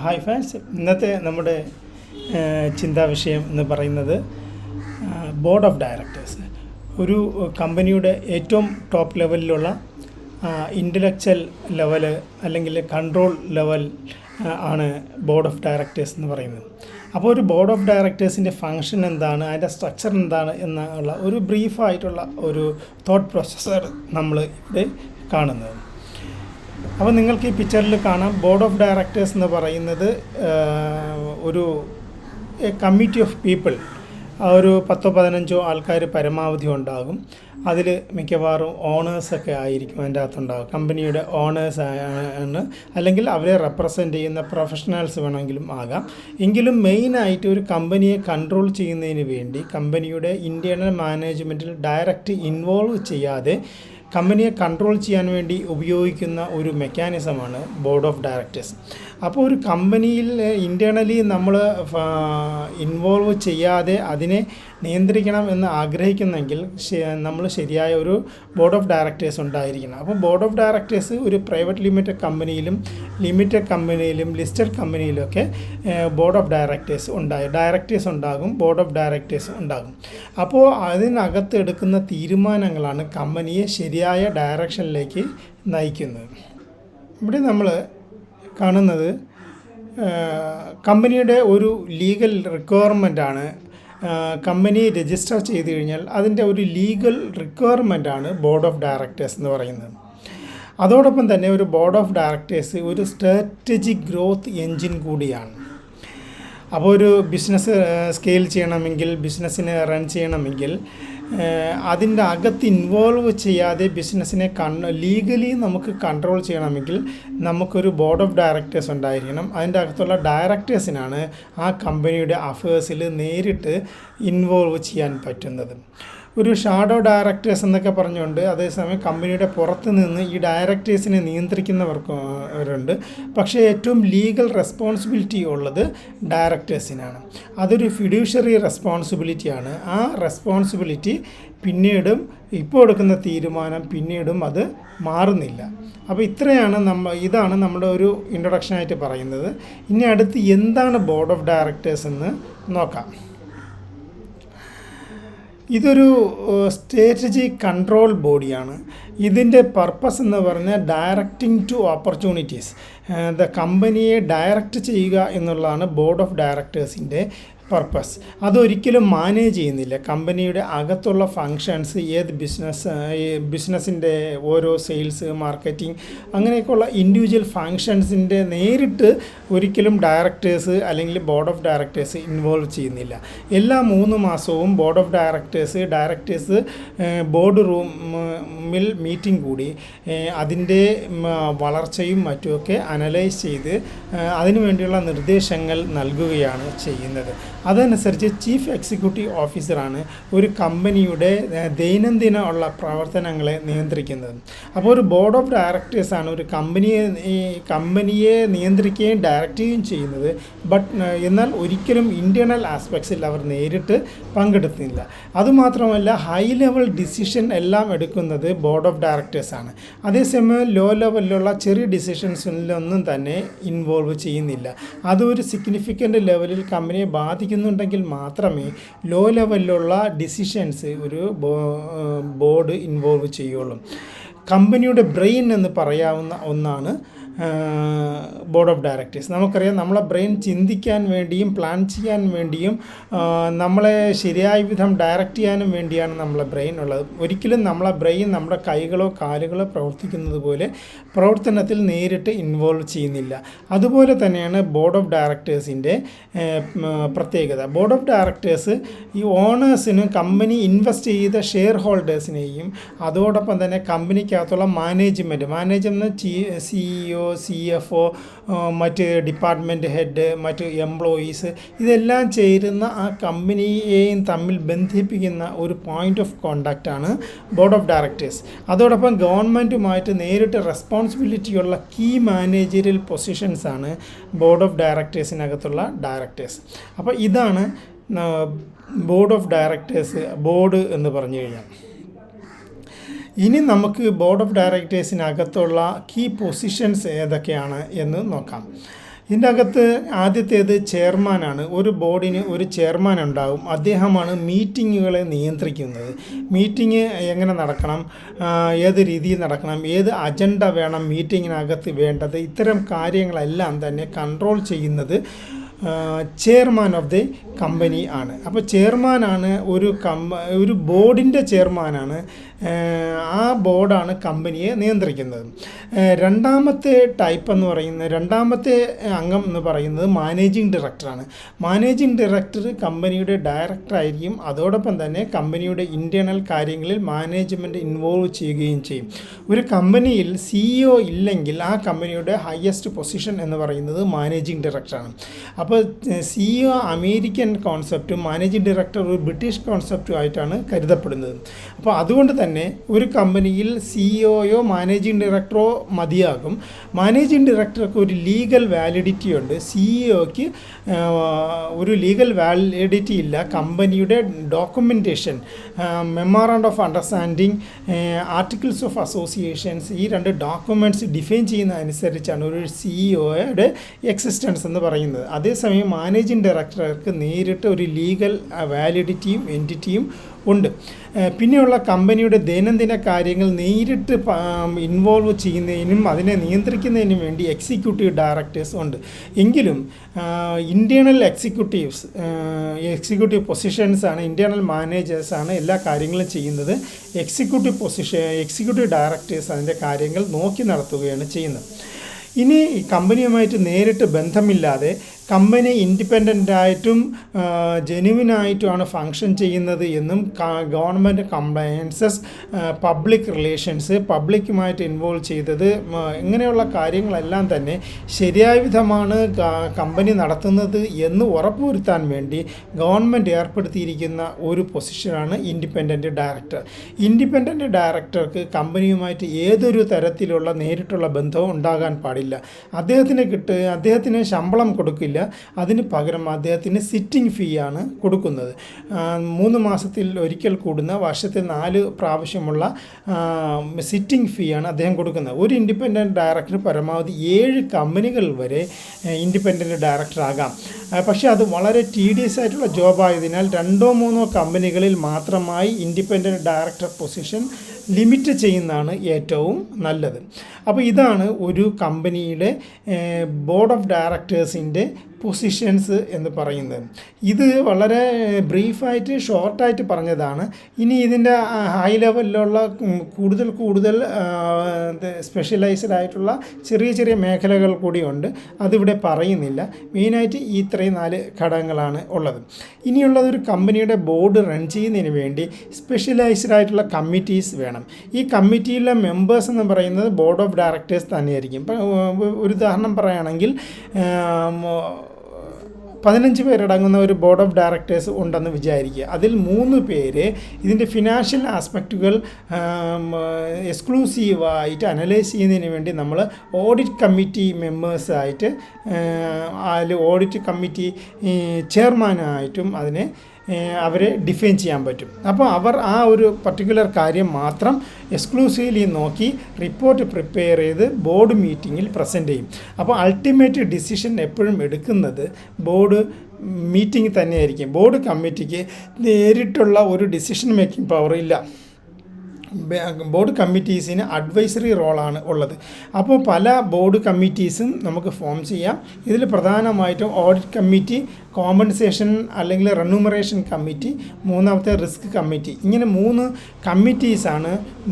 Hi fans, ഇന്നത്തെ നമ്മുടെ ചിന്താ വിഷയം എന്ന് പറയുന്നത് ബോർഡ് ഓഫ് ഡയറക്ടേഴ്സ്. ഒരു കമ്പനിയുടെ ഏറ്റവും ടോപ്പ് ലെവലിലുള്ള ഇൻ്റലക്ച്വൽ ലെവല് അല്ലെങ്കിൽ കൺട്രോൾ ലെവൽ ആണ് ബോർഡ് ഓഫ് ഡയറക്ടേഴ്സ് എന്ന് പറയുന്നത്. അപ്പോൾ ഒരു ബോർഡ് ഓഫ് ഡയറക്ടേഴ്സിൻ്റെ ഫങ്ഷൻ എന്താണ്, അതിൻ്റെ സ്ട്രക്ചർ എന്താണ് എന്നുള്ള ഒരു ബ്രീഫായിട്ടുള്ള ഒരു തോട്ട് പ്രോസസ്സാണ് നമ്മൾ ഇവിടെ കാണുന്നത്. അപ്പോൾ നിങ്ങൾക്ക് ഈ പിക്ചറിൽ കാണാം, ബോർഡ് ഓഫ് ഡയറക്ടേഴ്സ് എന്ന് പറയുന്നത് ഒരു കമ്മിറ്റി ഓഫ് പീപ്പിൾ, ഒരു 10-15 ആൾക്കാർ പരമാവധി ഉണ്ടാകും. അതിൽ മിക്കവാറും ഓണേഴ്സൊക്കെ ആയിരിക്കും അതിൻ്റെ അകത്തുണ്ടാകും. കമ്പനിയുടെ ഓണേഴ്സ് ആണ്, അല്ലെങ്കിൽ അവരെ റെപ്രസെൻ്റ് ചെയ്യുന്ന പ്രൊഫഷണൽസ് വേണമെങ്കിലും ആകാം. എങ്കിലും മെയിനായിട്ട് ഒരു കമ്പനിയെ കൺട്രോൾ ചെയ്യുന്നതിന് വേണ്ടി കമ്പനിയുടെ ഇൻറ്റേർണൽ മാനേജ്മെൻറ്റിൽ ഡയറക്റ്റ് ഇൻവോൾവ് ചെയ്യാതെ കമ്പനിയെ കൺട്രോൾ ചെയ്യാൻ വേണ്ടി ഉപയോഗിക്കുന്ന ഒരു മെക്കാനിസമാണ് ബോർഡ് ഓഫ് ഡയറക്ടേഴ്സ്. അപ്പോൾ ഒരു കമ്പനിയിൽ ഇൻറ്റേർണലി നമ്മൾ ഇൻവോൾവ് ചെയ്യാതെ അതിനെ നിയന്ത്രിക്കണം എന്ന് ആഗ്രഹിക്കുന്നെങ്കിൽ നമ്മൾ ശരിയായ ഒരു ബോർഡ് ഓഫ് ഡയറക്ടേഴ്സ് ഉണ്ടായിരിക്കണം. അപ്പോൾ ബോർഡ് ഓഫ് ഡയറക്ടേഴ്സ് ഒരു പ്രൈവറ്റ് ലിമിറ്റഡ് കമ്പനിയിലും ലിസ്റ്റഡ് കമ്പനിയിലൊക്കെ ബോർഡ് ഓഫ് ഡയറക്ടേഴ്സ് ഡയറക്ടേഴ്സ് ഉണ്ടാകും, ബോർഡ് ഓഫ് ഡയറക്ടേഴ്സ് ഉണ്ടാകും. അപ്പോൾ അതിനകത്ത് എടുക്കുന്ന തീരുമാനങ്ങളാണ് കമ്പനിയെ ശരിയായ ഡയറക്ഷനിലേക്ക് നയിക്കുന്നത്. ഇവിടെ നമ്മൾ കാണുന്നത് കമ്പനിയുടെ ഒരു ലീഗൽ റിക്വയർമെൻറ്റാണ്. കമ്പനി രജിസ്റ്റർ ചെയ്ത് കഴിഞ്ഞാൽ അതിൻ്റെ ഒരു ലീഗൽ റിക്വയർമെൻറ്റാണ് ബോർഡ് ഓഫ് ഡയറക്ടേഴ്സ് എന്ന് പറയുന്നത്. അതോടൊപ്പം തന്നെ ഒരു ബോർഡ് ഓഫ് ഡയറക്ടേഴ്സ് ഒരു സ്ട്രാറ്റജിക് ഗ്രോത്ത് എൻജിൻ കൂടിയാണ്. അപ്പോൾ ഒരു ബിസിനസ് സ്കെയിൽ ചെയ്യണമെങ്കിൽ, ബിസിനസ്സിനെ റൺ ചെയ്യണമെങ്കിൽ അതിൻ്റെ അകത്ത് ഇൻവോൾവ് ചെയ്യാതെ ബിസിനസ്സിനെ ലീഗലി നമുക്ക് കൺട്രോൾ ചെയ്യണമെങ്കിൽ നമുക്കൊരു ബോർഡ് ഓഫ് ഡയറക്ടേഴ്സ് ഉണ്ടായിരിക്കണം. അതിൻ്റെ അകത്തുള്ള ഡയറക്ടേഴ്സിനാണ് ആ കമ്പനിയുടെ അഫേഴ്സിൽ നേരിട്ട് ഇൻവോൾവ് ചെയ്യാൻ പറ്റുന്നത്. ഒരു ഷാഡോ ഡയറക്ടേഴ്സ് എന്നൊക്കെ പറഞ്ഞുകൊണ്ട് അതേസമയം കമ്പനിയുടെ പുറത്ത് നിന്ന് ഈ ഡയറക്ടേഴ്സിനെ നിയന്ത്രിക്കുന്നവർക്കുണ്ട്. പക്ഷേ ഏറ്റവും ലീഗൽ റെസ്പോൺസിബിലിറ്റി ഉള്ളത് ഡയറക്ടേഴ്സിനാണ്. അതൊരു ഫിഡ്യൂഷ്യറി റെസ്പോൺസിബിലിറ്റിയാണ്. ആ റെസ്പോൺസിബിലിറ്റി പിന്നീടും ഇപ്പോൾ എടുക്കുന്ന തീരുമാനം പിന്നീടും അത് മാറുന്നില്ല. അപ്പോൾ ഇതാണ് നമ്മുടെ ഒരു ഇൻട്രൊഡക്ഷനായിട്ട് പറയുന്നത്. ഇനി അടുത്ത് എന്താണ് ബോർഡ് ഓഫ് ഡയറക്ടേഴ്സ് എന്ന് നോക്കാം. ഇതൊരു സ്ട്രാറ്റജിക് കൺട്രോൾ ബോഡിയാണ്. ഇതിൻ്റെ പർപ്പസ് എന്ന് പറഞ്ഞാൽ ഡയറക്റ്റിംഗ് ടു ഓപ്പർച്യൂണിറ്റീസ്, കമ്പനിയെ ഡയറക്റ്റ് ചെയ്യുക എന്നുള്ളതാണ് ബോർഡ് ഓഫ് ഡയറക്ടേഴ്സിൻ്റെ പർപ്പസ്. അതൊരിക്കലും മാനേജ് ചെയ്യുന്നില്ല. കമ്പനിയുടെ അകത്തുള്ള ഫങ്ഷൻസ്, ബിസിനസ്സിൻ്റെ ഓരോ സെയിൽസ്, മാർക്കറ്റിംഗ്, അങ്ങനെയൊക്കെയുള്ള ഇൻഡിവിജ്വൽ ഫങ്ഷൻസിൻ്റെ നേരിട്ട് ഒരിക്കലും ഡയറക്ടേഴ്സ് അല്ലെങ്കിൽ ബോർഡ് ഓഫ് ഡയറക്ടേഴ്സ് ഇൻവോൾവ് ചെയ്യുന്നില്ല. എല്ലാ 3 മാസവും ബോർഡ് ഓഫ് ഡയറക്ടേഴ്സ് ബോർഡ് റൂമിൽ മീറ്റിംഗ് കൂടി അതിൻ്റെ വളർച്ചയും മറ്റുമൊക്കെ അനലൈസ് ചെയ്ത് അതിനു വേണ്ടിയുള്ള നിർദ്ദേശങ്ങൾ നൽകുകയാണ് ചെയ്യുന്നത്. അതനുസരിച്ച് ചീഫ് എക്സിക്യൂട്ടീവ് ഓഫീസറാണ് ഒരു കമ്പനിയുടെ ദൈനംദിന ഉള്ള പ്രവർത്തനങ്ങളെ നിയന്ത്രിക്കുന്നത്. അപ്പോൾ ഒരു ബോർഡ് ഓഫ് ഡയറക്ടേഴ്സാണ് ഒരു കമ്പനിയെ നിയന്ത്രിക്കുകയും ഡയറക്റ്റ് ചെയ്യുകയും ചെയ്യുന്നത്. എന്നാൽ ഒരിക്കലും ഇൻറ്റേർണൽ ആസ്പെക്ട്സിൽ അവർ നേരിട്ട് പങ്കെടുക്കുന്നില്ല. അതുമാത്രമല്ല, ഹൈ ലെവൽ ഡിസിഷൻ എല്ലാം എടുക്കുന്നത് ബോർഡ് ഓഫ് ഡയറക്ടേഴ്സാണ്. അതേസമയം ലോ ലെവലിലുള്ള ചെറിയ ഡിസിഷൻസിലൊന്നും തന്നെ ഇൻവോൾവ് ചെയ്യുന്നില്ല. അതൊരു സിഗ്നിഫിക്കൻ്റ് ലെവലിൽ കമ്പനിയെ ബാധിക്കുന്നുണ്ടെങ്കിൽ മാത്രമേ ലോ ലെവലിലുള്ള ഡിസിഷൻസ് ഒരു ബോർഡ് ഇൻവോൾവ് ചെയ്യുള്ളൂ. കമ്പനിയുടെ ബ്രെയിൻ എന്ന് പറയാവുന്ന ഒന്നാണ് ബോർഡ് ഓഫ് ഡയറക്ടേഴ്സ്. നമുക്കറിയാം, നമ്മളെ ബ്രെയിൻ ചിന്തിക്കാൻ വേണ്ടിയും പ്ലാൻ ചെയ്യാൻ വേണ്ടിയും നമ്മളെ ശരിയായ വിധം ഡയറക്റ്റ് ചെയ്യാനും വേണ്ടിയാണ് നമ്മളെ ബ്രെയിൻ ഉള്ളത്. ഒരിക്കലും നമ്മളെ ബ്രെയിൻ നമ്മുടെ കൈകളോ കാലുകളോ പ്രവർത്തിക്കുന്നത് പോലെ പ്രവർത്തനത്തിൽ നേരിട്ട് ഇൻവോൾവ് ചെയ്യുന്നില്ല. അതുപോലെ തന്നെയാണ് ബോർഡ് ഓഫ് ഡയറക്ടേഴ്സിൻ്റെ പ്രത്യേകത. ബോർഡ് ഓഫ് ഡയറക്ടേഴ്സ് ഈ ഓണേഴ്സിനും കമ്പനി ഇൻവെസ്റ്റ് ചെയ്ത ഷെയർ ഹോൾഡേഴ്സിനെയും അതോടൊപ്പം തന്നെ കമ്പനിക്കകത്തുള്ള മാനേജ്മെൻറ്റ് CEO, CFO, മറ്റ് ഡിപ്പാർട്ട്മെൻറ്റ് ഹെഡ്, മറ്റ് എംപ്ലോയീസ്, ഇതെല്ലാം ചേരുന്ന ആ കമ്പനിയെയും തമ്മിൽ ബന്ധിപ്പിക്കുന്ന ഒരു പോയിൻ്റ് ഓഫ് കോണ്ടാക്റ്റാണ് ബോർഡ് ഓഫ് ഡയറക്ടേഴ്സ്. അതോടൊപ്പം ഗവൺമെൻറ്റുമായിട്ട് നേരിട്ട് റെസ്പോൺസിബിലിറ്റിയുള്ള കീ മാനേജറിയൽ പൊസിഷൻസാണ് ബോർഡ് ഓഫ് ഡയറക്ടേഴ്സിനകത്തുള്ള ഡയറക്ടേഴ്സ്. അപ്പോൾ ഇതാണ് ബോർഡ് ഓഫ് ഡയറക്ടേഴ്സ്, ബോർഡ് എന്ന് പറഞ്ഞു കഴിഞ്ഞാൽ. ഇനി നമുക്ക് ബോർഡ് ഓഫ് ഡയറക്ടേഴ്സിനകത്തുള്ള കീ പൊസിഷൻസ് ഏതൊക്കെയാണ് എന്ന് നോക്കാം. ഇതിൻ്റെ അകത്ത് ആദ്യത്തേത് ചെയർമാനാണ്. ഒരു ബോർഡിന് ഒരു ചെയർമാൻ ഉണ്ടാകും. അദ്ദേഹമാണ് മീറ്റിങ്ങുകളെ നിയന്ത്രിക്കുന്നത്. മീറ്റിംഗ് എങ്ങനെ നടക്കണം, ഏത് രീതിയിൽ നടക്കണം, ഏത് അജണ്ട വേണം മീറ്റിങ്ങിനകത്ത് വേണ്ടത്, ഇത്തരം കാര്യങ്ങളെല്ലാം തന്നെ കൺട്രോൾ ചെയ്യുന്നത് ചെയർമാൻ ഓഫ് ദി കമ്പനി ആണ്. അപ്പോൾ ചെയർമാനാണ് ഒരു ബോർഡിൻ്റെ ചെയർമാനാണ്. ആ ബോർഡാണ് കമ്പനിയെ നിയന്ത്രിക്കുന്നത്. രണ്ടാമത്തെ അംഗം എന്ന് പറയുന്നത് മാനേജിംഗ് ഡയറക്ടറാണ്. മാനേജിംഗ് ഡയറക്ടർ കമ്പനിയുടെ ഡയറക്ടറായിരിക്കും. അതോടൊപ്പം തന്നെ കമ്പനിയുടെ ഇൻറ്റേർണൽ കാര്യങ്ങളിൽ മാനേജ്മെൻറ്റ് ഇൻവോൾവ് ചെയ്യുകയും ചെയ്യും. ഒരു കമ്പനിയിൽ CEO ഇല്ലെങ്കിൽ ആ കമ്പനിയുടെ ഹയസ്റ്റ് പൊസിഷൻ എന്ന് പറയുന്നത് മാനേജിംഗ് ഡയറക്ടറാണ്. അപ്പോൾ CEO അമേരിക്കൻ കോൺസെപ്റ്റും മാനേജിംഗ് ഡയറക്ടർ ഒരു ബ്രിട്ടീഷ് കോൺസെപ്റ്റും ആയിട്ടാണ് കരുതപ്പെടുന്നത്. അപ്പോൾ അതുകൊണ്ട് തന്നെ ഒരു കമ്പനിയിൽ CEOയോ മാനേജിംഗ് ഡയറക്ടറോ മതിയാകും. മാനേജിംഗ് ഡയറക്ടർക്ക് ഒരു ലീഗൽ വാലിഡിറ്റി ഉണ്ട്. CEOയ്ക്ക് ഒരു ലീഗൽ വാലിഡിറ്റി ഇല്ല. കമ്പനിയുടെ documentation, memorandum of understanding, articles of associations, ഈ 2 ഡോക്യുമെൻറ്റ്സ് ഡിഫൈൻ ചെയ്യുന്നതനുസരിച്ചാണ് ഒരു CEOയുടെ എക്സിസ്റ്റൻസ് എന്ന് പറയുന്നത്. അതേസമയം മാനേജിംഗ് ഡയറക്ടർക്ക് നേരിട്ട് ഒരു ലീഗൽ വാലിഡിറ്റിയും എൻറ്റിറ്റിയും ഉണ്ട്. പിന്നെയുള്ള കമ്പനിയുടെ ദൈനംദിന കാര്യങ്ങൾ നേരിട്ട് ഇൻവോൾവ് ചെയ്യുന്നതിനും അതിനെ നിയന്ത്രിക്കുന്നതിനും വേണ്ടി എക്സിക്യൂട്ടീവ് ഡയറക്ടേഴ്സ് ഉണ്ട്. എങ്കിലും ഇൻറ്റേർണൽ എക്സിക്യൂട്ടീവ് പൊസിഷൻസാണ്, ഇൻറ്റേർണൽ മാനേജേഴ്സാണ് എല്ലാ കാര്യങ്ങളും ചെയ്യുന്നത്. എക്സിക്യൂട്ടീവ് ഡയറക്ടേഴ്സ് അതിൻ്റെ കാര്യങ്ങൾ നോക്കി നടത്തുകയാണ് ചെയ്യുന്നത്. ഇനി കമ്പനിയുമായിട്ട് നേരിട്ട് ബന്ധമില്ലാതെ കമ്പനി ഇൻഡിപെൻഡൻ്റായിട്ടും ജെനുവിനായിട്ടുമാണ് ഫങ്ഷൻ ചെയ്യുന്നത് എന്നും ഗവൺമെൻറ് കംപ്ലയൻസസ്, പബ്ലിക് റിലേഷൻസ്, പബ്ലിക്കുമായിട്ട് ഇൻവോൾവ് ചെയ്തത്, ഇങ്ങനെയുള്ള കാര്യങ്ങളെല്ലാം തന്നെ ശരിയായ വിധമാണ് കമ്പനി നടത്തുന്നത് എന്ന് ഉറപ്പുവരുത്താൻ വേണ്ടി ഗവൺമെൻറ് ഏർപ്പെടുത്തിയിരിക്കുന്ന ഒരു പൊസിഷനാണ് ഇൻഡിപെൻഡൻറ്റ് ഡയറക്ടർ. ഇൻഡിപെൻഡൻറ്റ് ഡയറക്ടർക്ക് കമ്പനിയുമായിട്ട് ഏതൊരു തരത്തിലുള്ള നേരിട്ടുള്ള ബന്ധവും ഉണ്ടാകാൻ പാടില്ല. അദ്ദേഹത്തിന് ശമ്പളം കൊടുക്കില്ല. അതിന് പകരം അദ്ദേഹത്തിന് സിറ്റിംഗ് ഫീ ആണ് കൊടുക്കുന്നത്. 3 മാസത്തിൽ ഒരിക്കൽ കൂടുന്ന, വർഷത്തിൽ 4 പ്രാവശ്യമുള്ള സിറ്റിംഗ് ഫീ ആണ് അദ്ദേഹം കൊടുക്കുന്നത്. ഒരു ഇൻഡിപെൻഡൻറ്റ് ഡയറക്ടർ പരമാവധി 7 കമ്പനികൾ വരെ ഇൻഡിപെൻഡൻറ്റ് ഡയറക്ടർ ആകാം. പക്ഷേ അത് വളരെ ടീഡിയസ് ആയിട്ടുള്ള ജോബായതിനാൽ 2-3 കമ്പനികളിൽ മാത്രമായി ഇൻഡിപെൻഡൻറ്റ് ഡയറക്ടർ പൊസിഷൻ ലിമിറ്റ് ചെയ്യുന്നതാണ് ഏറ്റവും നല്ലത്. അപ്പോൾ ഇതാണ് ഒരു കമ്പനിയുടെ ബോർഡ് ഓഫ് ഡയറക്ടേഴ്സിൻ്റെ പൊസിഷൻസ് എന്ന് പറയുന്നത്. ഇത് വളരെ ബ്രീഫായിട്ട് ഷോർട്ടായിട്ട് പറഞ്ഞതാണ്. ഇനി ഇതിൻ്റെ ഹൈ ലെവലിലുള്ള കൂടുതൽ സ്പെഷ്യലൈസ്ഡ് ആയിട്ടുള്ള ചെറിയ മേഖലകൾ കൂടിയുണ്ട്. അതിവിടെ പറയുന്നില്ല. മെയിനായിട്ട് ഈ ഇത്രയും 4 ഘടകങ്ങളാണ് ഉള്ളത്. ഇനിയുള്ളതൊരു കമ്പനിയുടെ ബോർഡ് റൺ ചെയ്യുന്നതിന് വേണ്ടി സ്പെഷ്യലൈസ്ഡ് ആയിട്ടുള്ള കമ്മിറ്റീസ് വേണം. ഈ കമ്മിറ്റിയിലെ മെമ്പേഴ്സ് എന്ന് പറയുന്നത് ബോർഡ് ഓഫ് ഡയറക്ടേഴ്സ് തന്നെയായിരിക്കും. ഇപ്പം ഒരു ഉദാഹരണം പറയുകയാണെങ്കിൽ 15 പേരടങ്ങുന്ന ഒരു ബോർഡ് ഓഫ് ഡയറക്ടേഴ്സ് ഉണ്ടെന്ന് വിചാരിക്കുക. അതിൽ 3 പേര് ഇതിൻ്റെ ഫിനാൻഷ്യൽ ആസ്പെക്റ്റുകൾ എക്സ്ക്ലൂസീവായിട്ട് അനലൈസ് ചെയ്യുന്നതിന് വേണ്ടി നമ്മൾ ഓഡിറ്റ് കമ്മിറ്റി മെമ്പേഴ്സായിട്ട്, അതിൽ ഓഡിറ്റ് കമ്മിറ്റി ചെയർമാനായിട്ടും അവരെ ഡിഫൈൻ ചെയ്യാൻ പറ്റും. അപ്പോൾ അവർ ആ ഒരു പർട്ടിക്കുലർ കാര്യം മാത്രം എക്സ്ക്ലൂസീവ്ലി നോക്കി റിപ്പോർട്ട് പ്രിപ്പയർ ചെയ്ത് ബോർഡ് മീറ്റിങ്ങിൽ പ്രസൻറ്റ് ചെയ്യും. അപ്പോൾ അൾട്ടിമേറ്റ് ഡിസിഷൻ എപ്പോഴും എടുക്കുന്നത് ബോർഡ് മീറ്റിംഗ് തന്നെയായിരിക്കും. ബോർഡ് കമ്മിറ്റിക്ക് നേരിട്ടുള്ള ഒരു ഡിസിഷൻ മേക്കിംഗ് പവർ ഇല്ല. ബോർഡ് കമ്മിറ്റീസിന് അഡ്വൈസറി റോളാണ് ഉള്ളത്. അപ്പോൾ പല ബോർഡ് കമ്മിറ്റീസും നമുക്ക് ഫോം ചെയ്യാം. ഇതിൽ പ്രധാനമായിട്ടും ഓഡിറ്റ് കമ്മിറ്റി, കോമ്പൻസേഷൻ അല്ലെങ്കിൽ റെന്യൂമറേഷൻ കമ്മിറ്റി, മൂന്നാമത്തെ റിസ്ക് കമ്മിറ്റി, ഇങ്ങനെ 3 കമ്മിറ്റീസാണ്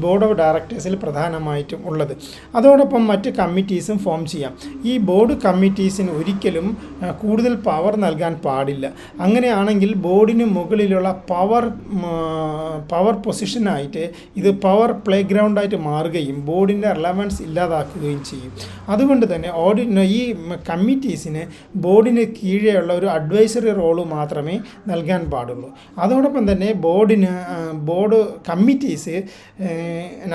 ബോർഡ് ഓഫ് ഡയറക്ടേഴ്സിൽ പ്രധാനമായിട്ടും ഉള്ളത്. അതോടൊപ്പം മറ്റ് കമ്മിറ്റീസും ഫോം ചെയ്യാം. ഈ ബോർഡ് കമ്മിറ്റീസിന് ഒരിക്കലും കൂടുതൽ പവർ നൽകാൻ പാടില്ല. അങ്ങനെയാണെങ്കിൽ ബോർഡിന് മുകളിലുള്ള പവർ പൊസിഷനായിട്ട് ഇത് പവർ പ്ലേ ഗ്രൗണ്ടായിട്ട് മാറുകയും ബോർഡിൻ്റെ റിലവൻസ് ഇല്ലാതാക്കുകയും ചെയ്യും. അതുകൊണ്ട് തന്നെ ഈ കമ്മിറ്റീസിന് ബോർഡിന് കീഴെയുള്ള ഒരു അഡ്വൈസറി റോള് മാത്രമേ നൽകാൻ പാടുള്ളൂ. അതോടൊപ്പം തന്നെ ബോർഡ് കമ്മിറ്റീസ്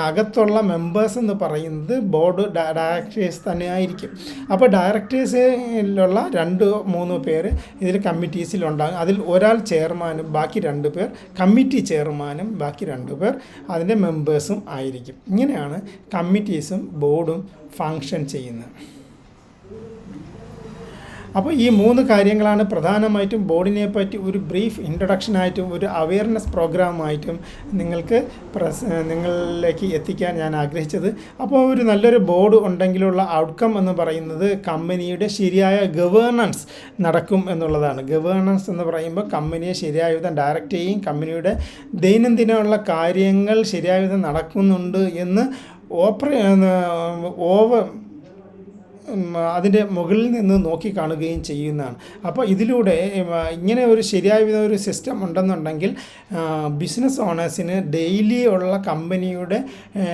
അകത്തുള്ള മെമ്പേഴ്സ് എന്ന് പറയുന്നത് ബോർഡ് ഡയറക്ടേഴ്സ് തന്നെ ആയിരിക്കും. അപ്പോൾ ഡയറക്ടേഴ്സിലുള്ള 2-3 പേര് ഇതിൽ കമ്മിറ്റീസിലുണ്ടാകും. അതിൽ ഒരാൾ ചെയർമാനും ബാക്കി 2 പേർ കമ്മിറ്റി ചെയർമാനും ബാക്കി 2 പേർ അതിൻ്റെ മെമ്പേഴ്സും ആയിരിക്കും. ഇങ്ങനെയാണ് കമ്മിറ്റീസും ബോർഡും ഫങ്ഷൻ ചെയ്യുന്നത്. അപ്പോൾ ഈ 3 കാര്യങ്ങളാണ് പ്രധാനമായിട്ടും ബോർഡിനെ പറ്റി ഒരു ബ്രീഫ് ഇൻട്രൊഡക്ഷനായിട്ടും ഒരു അവെയർനെസ് പ്രോഗ്രാമായിട്ടും നിങ്ങളിലേക്ക് എത്തിക്കാൻ ഞാൻ ആഗ്രഹിച്ചത്. അപ്പോൾ ഒരു നല്ലൊരു ബോർഡ് ഉണ്ടെങ്കിലുള്ള ഔട്ട്കം എന്ന് പറയുന്നത് കമ്പനിയുടെ ശരിയായ ഗവേണൻസ് നടക്കും എന്നുള്ളതാണ്. ഗവേണൻസ് എന്ന് പറയുമ്പോൾ കമ്പനിയെ ശരിയായ വിധം ഡയറക്റ്റ് ചെയ്യും, കമ്പനിയുടെ ദൈനംദിനമുള്ള കാര്യങ്ങൾ ശരിയായ വിധം നടക്കുന്നുണ്ട് എന്ന് അതിൻ്റെ മുകളിൽ നിന്ന് നോക്കിക്കാണുകയും ചെയ്യുന്നതാണ്. അപ്പോൾ ഇതിലൂടെ ഇങ്ങനെ ഒരു ശരിയായ വിധം ഒരു സിസ്റ്റം ഉണ്ടെന്നുണ്ടെങ്കിൽ ബിസിനസ് ഓണേഴ്സിന് ഡെയിലി ഉള്ള കമ്പനിയുടെ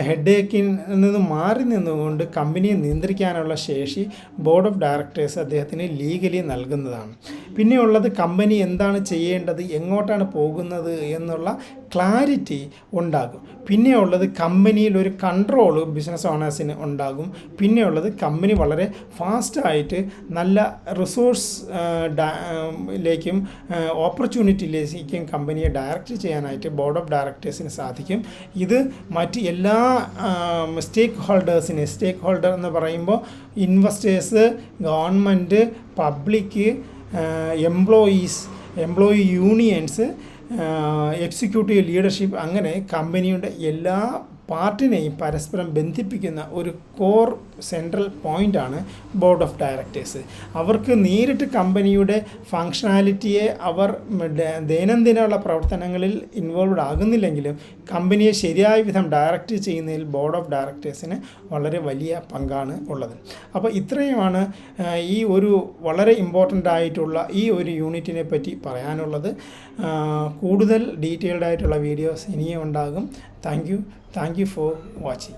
ഹെഡേക്കിൽ നിന്ന് മാറി നിന്നുകൊണ്ട് കമ്പനിയെ നിയന്ത്രിക്കാനുള്ള ശേഷി ബോർഡ് ഓഫ് ഡയറക്ടേഴ്സ് അദ്ദേഹത്തിന് ലീഗലി നൽകുന്നതാണ്. പിന്നെയുള്ളത് കമ്പനി എന്താണ് ചെയ്യേണ്ടത്, എങ്ങോട്ടാണ് പോകുന്നത് എന്നുള്ള ക്ലാരിറ്റി ഉണ്ടാകും. പിന്നെയുള്ളത് കമ്പനിയിൽ ഒരു കൺട്രോൾ ബിസിനസ് ഓണേഴ്സിന് ഉണ്ടാകും. പിന്നെയുള്ളത് കമ്പനി വളരെ ഫാസ്റ്റായിട്ട് നല്ല റിസോഴ്സ് ലേക്കും ഓപ്പർച്യൂണിറ്റിയിലേക്കും കമ്പനിയെ ഡയറക്റ്റ് ചെയ്യാനായിട്ട് ബോർഡ് ഓഫ് ഡയറക്ടേഴ്സിന് സാധിക്കും. ഇത് മറ്റ് എല്ലാ സ്റ്റേക്ക് ഹോൾഡർ എന്ന് പറയുമ്പോൾ investors, government, public, employee unions, executive leadership, അങ്ങനെ കമ്പനിയുടെ എല്ലാ പാർട്ടിനെയും പരസ്പരം ബന്ധിപ്പിക്കുന്ന ഒരു കോർ സെൻട്രൽ പോയിൻ്റാണ് ബോർഡ് ഓഫ് ഡയറക്ടേഴ്സ്. അവർക്ക് നേരിട്ട് കമ്പനിയുടെ ഫങ്ഷണാലിറ്റിയെ അവർ ദൈനംദിനമുള്ള പ്രവർത്തനങ്ങളിൽ ഇൻവോൾവ്ഡ് ആകുന്നില്ലെങ്കിലും കമ്പനിയെ ശരിയായ വിധം ഡയറക്റ്റ് ചെയ്യുന്നതിൽ ബോർഡ് ഓഫ് ഡയറക്ടേഴ്സിന് വളരെ വലിയ പങ്കാണ് ഉള്ളത്. അപ്പോൾ ഇത്രയുമാണ് ഈ ഒരു വളരെ ഇമ്പോർട്ടൻ്റ് ആയിട്ടുള്ള ഈ ഒരു യൂണിറ്റിനെ പറ്റി പറയാനുള്ളത്. കൂടുതൽ ഡീറ്റെയിൽഡ് ആയിട്ടുള്ള വീഡിയോസ് ഇനിയും ഉണ്ടാകും. Thank you for watching.